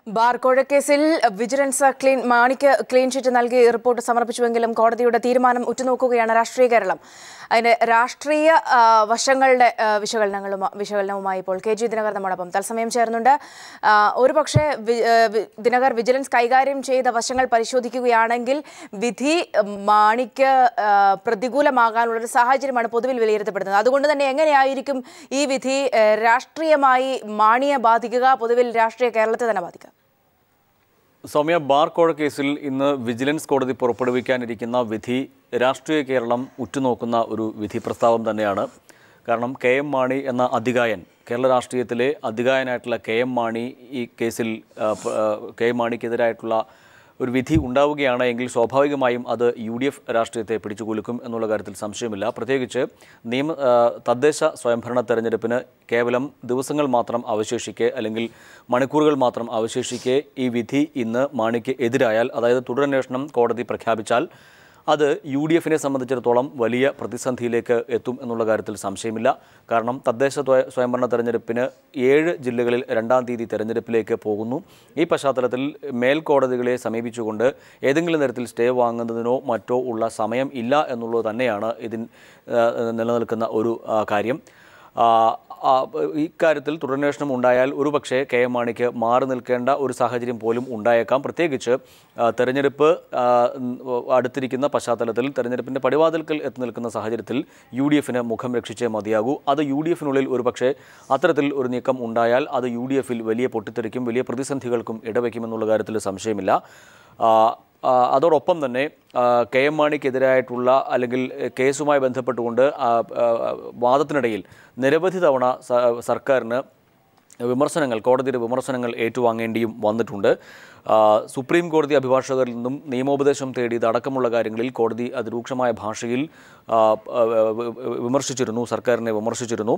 ബാർകോഴ കേസിൽ വിജിലൻസ് മാണിക്ക് clean chit നൽകി റിപ്പോർട്ട് സമർപ്പിച്ചുവെങ്കിലും കോടതിയുടെ തീരുമാനം ഉറ്റുനോക്കുകയാണ് രാഷ്ട്രീയ കേരളം. അതിന്റെ രാഷ്ട്രീയ വശങ്ങളുടെ വിശകലനവുമായി ഇപ്പോൾ കെ ജി ദിനകർ നമ്മോടൊപ്പം തത്സമയം ചേർന്നുണ്ട്. ഒരുപക്ഷെ ദിനകർ, വിജിലൻസ് കൈകാര്യം ചെയ്ത വശങ്ങൾ പരിശോധിക്കുകയാണെങ്കിൽ വിധി മാണിക്ക് പ്രതികൂലമാകാനുള്ളൊരു സാഹചര്യമാണ് പൊതുവിൽ വിലയിരുത്തപ്പെടുന്നത്. അതുകൊണ്ട് തന്നെ എങ്ങനെയായിരിക്കും ഈ വിധി രാഷ്ട്രീയമായി മാണിയെ ബാധിക്കുക, പൊതുവിൽ രാഷ്ട്രീയ കേരളത്തെ തന്നെ ബാധിക്കുക? സൗമ്യ, ബാർകോഴ കേസിൽ ഇന്ന് വിജിലൻസ് കോടതി പുറപ്പെടുവിക്കാനിരിക്കുന്ന വിധി രാഷ്ട്രീയ കേരളം ഉറ്റുനോക്കുന്ന ഒരു വിധി പ്രസ്താവം തന്നെയാണ്. കാരണം KM മാണി എന്ന അതികായൻ, കേരള രാഷ്ട്രീയത്തിലെ അതികായനായിട്ടുള്ള KM മാണി ഈ കേസിൽ KM മാണിക്കെതിരായിട്ടുള്ള ഒരു വിധി ഉണ്ടാവുകയാണ് എങ്കിൽ സ്വാഭാവികമായും അത് UDF രാഷ്ട്രീയത്തെ പിടിച്ചുകുലുക്കും എന്നുള്ള കാര്യത്തിൽ സംശയമില്ല. പ്രത്യേകിച്ച് തദ്ദേശ സ്വയംഭരണ തെരഞ്ഞെടുപ്പിന് കേവലം ദിവസങ്ങൾ മാത്രം അവശേഷിക്കെ, അല്ലെങ്കിൽ മണിക്കൂറുകൾ മാത്രം അവശേഷിക്കെ ഈ വിധി ഇന്ന് മാണിക്ക് എതിരായാൽ, അതായത് തുടരന്വേഷണം കോടതി പ്രഖ്യാപിച്ചാൽ, അത് UDFനെ സംബന്ധിച്ചിടത്തോളം വലിയ പ്രതിസന്ധിയിലേക്ക് എത്തും എന്നുള്ള കാര്യത്തിൽ സംശയമില്ല. കാരണം തദ്ദേശ സ്വയംഭരണ തെരഞ്ഞെടുപ്പിന് 7 ജില്ലകളിൽ 2-ാം തീയതി തെരഞ്ഞെടുപ്പിലേക്ക് പോകുന്നു. ഈ പശ്ചാത്തലത്തിൽ മേൽക്കോടതികളെ സമീപിച്ചുകൊണ്ട് ഏതെങ്കിലും തരത്തിൽ സ്റ്റേ വാങ്ങുന്നതിനോ മറ്റോ ഉള്ള സമയം ഇല്ല എന്നുള്ളത് തന്നെയാണ് നിലനിൽക്കുന്ന ഒരു കാര്യം. ഇക്കാര്യത്തിൽ തുടരന്വേഷണം ഉണ്ടായാൽ ഒരുപക്ഷെ KM മാണിക്ക് മാറി നിൽക്കേണ്ട ഒരു സാഹചര്യം പോലും ഉണ്ടായേക്കാം. പ്രത്യേകിച്ച് തെരഞ്ഞെടുപ്പ് അടുത്തിരിക്കുന്ന പശ്ചാത്തലത്തിൽ, തെരഞ്ഞെടുപ്പിൻ്റെ പടിവാതിൽക്കൽ എത്തി നിൽക്കുന്ന സാഹചര്യത്തിൽ UDFന് മുഖം രക്ഷിച്ചേ മതിയാകൂ. അത് UDFനുള്ളിൽ ഒരുപക്ഷെ അത്തരത്തിൽ ഒരു നീക്കം ഉണ്ടായാൽ അത് UDFൽ വലിയ പൊട്ടിത്തെറിക്കും, വലിയ പ്രതിസന്ധികൾക്കും ഇടവയ്ക്കുമെന്നുള്ള കാര്യത്തിൽ സംശയമില്ല. അതോടൊപ്പം തന്നെ KM മാണിക്കെതിരായിട്ടുള്ള, അല്ലെങ്കിൽ കേസുമായി ബന്ധപ്പെട്ടുകൊണ്ട് വാദത്തിനിടയിൽ നിരവധി തവണ സർക്കാരിന് കോടതിയുടെ വിമർശനങ്ങൾ ഏറ്റുവാങ്ങേണ്ടിയും വന്നിട്ടുണ്ട്. സുപ്രീം കോടതി അഭിഭാഷകരിൽ നിന്നും നിയമോപദേശം തേടിയതടക്കമുള്ള കാര്യങ്ങളിൽ കോടതി അതിരൂക്ഷമായ ഭാഷയിൽ സർക്കാരിനെ വിമർശിച്ചിരുന്നു.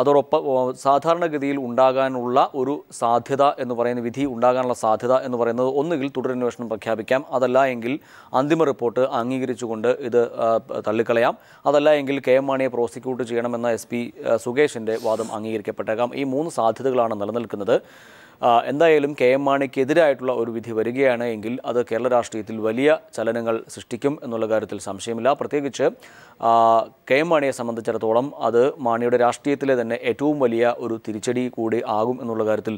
അതോടൊപ്പം സാധാരണഗതിയിൽ ഉണ്ടാകാനുള്ള ഒരു സാധ്യത എന്ന് പറയുന്ന, വിധി ഉണ്ടാകാനുള്ള സാധ്യത എന്ന് പറയുന്നത്, ഒന്നുകിൽ തുടരന്വേഷണം പ്രഖ്യാപിക്കാം, അതല്ല എങ്കിൽ അന്തിമ റിപ്പോർട്ട് അംഗീകരിച്ചുകൊണ്ട് ഇത് തള്ളിക്കളയാം, അതല്ല എങ്കിൽ KM മാണിയെ പ്രോസിക്യൂട്ട് ചെയ്യണമെന്ന SP സുകേഷിൻ്റെ വാദം അംഗീകരിക്കപ്പെട്ടേക്കാം. ഈ 3 സാധ്യതകളാണ് നിലനിൽക്കുന്നത്. എന്തായാലും KM മാണിക്കെതിരായിട്ടുള്ള ഒരു വിധി വരികയാണ് എങ്കിൽ അത് കേരള രാഷ്ട്രീയത്തിൽ വലിയ ചലനങ്ങൾ സൃഷ്ടിക്കും എന്നുള്ള കാര്യത്തിൽ സംശയമില്ല. പ്രത്യേകിച്ച് KM മാണിയെ സംബന്ധിച്ചിടത്തോളം അത് മാണിയുടെ രാഷ്ട്രീയത്തിലെ തന്നെ ഏറ്റവും വലിയ ഒരു തിരിച്ചടി കൂടി ആകും എന്നുള്ള കാര്യത്തിൽ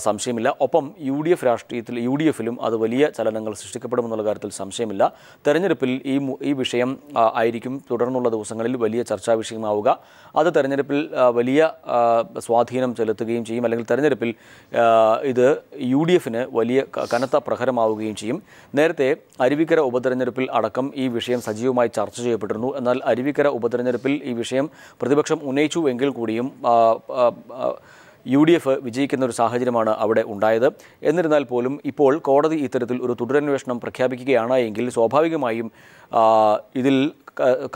സംശയമില്ല. ഒപ്പം UDFലും അത് വലിയ ചലനങ്ങൾ സൃഷ്ടിക്കപ്പെടുമെന്നുള്ള കാര്യത്തിൽ സംശയമില്ല. തെരഞ്ഞെടുപ്പിൽ ഈ വിഷയം ആയിരിക്കും തുടർന്നുള്ള ദിവസങ്ങളിൽ വലിയ ചർച്ചാ വിഷയമാവുക. അത് തെരഞ്ഞെടുപ്പിൽ വലിയ സ്വാധീനം ചെലുത്തുകയും ചെയ്യും, അല്ലെങ്കിൽ തെരഞ്ഞെടുപ്പിൽ ഇത് UDFന് വലിയ കനത്ത പ്രഹരമാവുകയും ചെയ്യും. നേരത്തെ അരുവിക്കര ഉപതെരഞ്ഞെടുപ്പിൽ അടക്കം ഈ വിഷയം സജീവമായി ചർച്ച ചെയ്യപ്പെട്ടിരുന്നു. എന്നാൽ അരുവിക്കര ഉപതെരഞ്ഞെടുപ്പിൽ ഈ വിഷയം പ്രതിപക്ഷം ഉന്നയിച്ചു എങ്കിൽ കൂടിയും UDF വിജയിക്കുന്ന ഒരു സാഹചര്യമാണ് അവിടെ ഉണ്ടായത്. എന്നിരുന്നാൽ പോലും ഇപ്പോൾ കോടതി ഇത്തരത്തിൽ ഒരു തുടരന്വേഷണം പ്രഖ്യാപിക്കുകയാണ് എങ്കിൽ സ്വാഭാവികമായും ഇതിൽ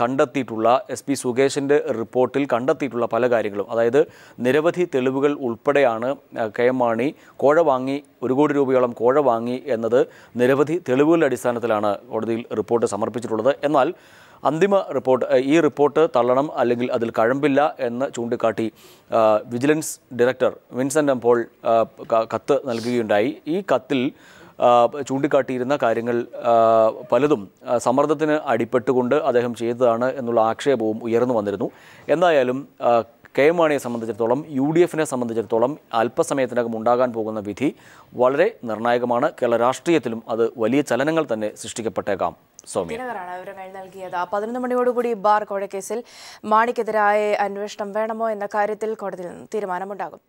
കണ്ടെത്തിയിട്ടുള്ള SP സുകേഷിൻ്റെ റിപ്പോർട്ടിൽ കണ്ടെത്തിയിട്ടുള്ള പല കാര്യങ്ങളും, അതായത് നിരവധി തെളിവുകൾ ഉൾപ്പെടെയാണ് KM മാണി കോഴ വാങ്ങി, 1 കോടി രൂപയോളം കോഴ വാങ്ങി എന്നത് നിരവധി തെളിവുകളുടെ അടിസ്ഥാനത്തിലാണ് കോടതിയിൽ റിപ്പോർട്ട് സമർപ്പിച്ചിട്ടുള്ളത്. എന്നാൽ അന്തിമ ഈ റിപ്പോർട്ട് തള്ളണം, അല്ലെങ്കിൽ അതിൽ കഴമ്പില്ല എന്ന് ചൂണ്ടിക്കാട്ടി വിജിലൻസ് ഡയറക്ടർ വിൻസെൻ്റ് എംപോൾ കത്ത് നൽകുകയുണ്ടായി. ഈ കത്തിൽ ചൂണ്ടിക്കാട്ടിയിരുന്ന കാര്യങ്ങൾ പലതും സമ്മർദ്ദത്തിന് അടിപ്പെട്ടുകൊണ്ട് അദ്ദേഹം ചെയ്തതാണ് എന്നുള്ള ആക്ഷേപവും ഉയർന്നു വന്നിരുന്നു. എന്തായാലും KM മാണിയെ സംബന്ധിച്ചിടത്തോളം, UDFനെ സംബന്ധിച്ചിടത്തോളം അല്പസമയത്തിനകം ഉണ്ടാകാൻ പോകുന്ന വിധി വളരെ നിർണായകമാണ്. കേരള രാഷ്ട്രീയത്തിലും അത് വലിയ ചലനങ്ങൾ തന്നെ സൃഷ്ടിക്കപ്പെട്ടേക്കാം. ദിനകറാണ് വിവരങ്ങൾ നൽകിയത്. 11 മണിയോടുകൂടി ബാർകോഴ കേസിൽ മാണിക്കെതിരായ അന്വേഷണം വേണമോ എന്ന കാര്യത്തിൽ കോടതിയിൽ നിന്ന് തീരുമാനമുണ്ടാകും.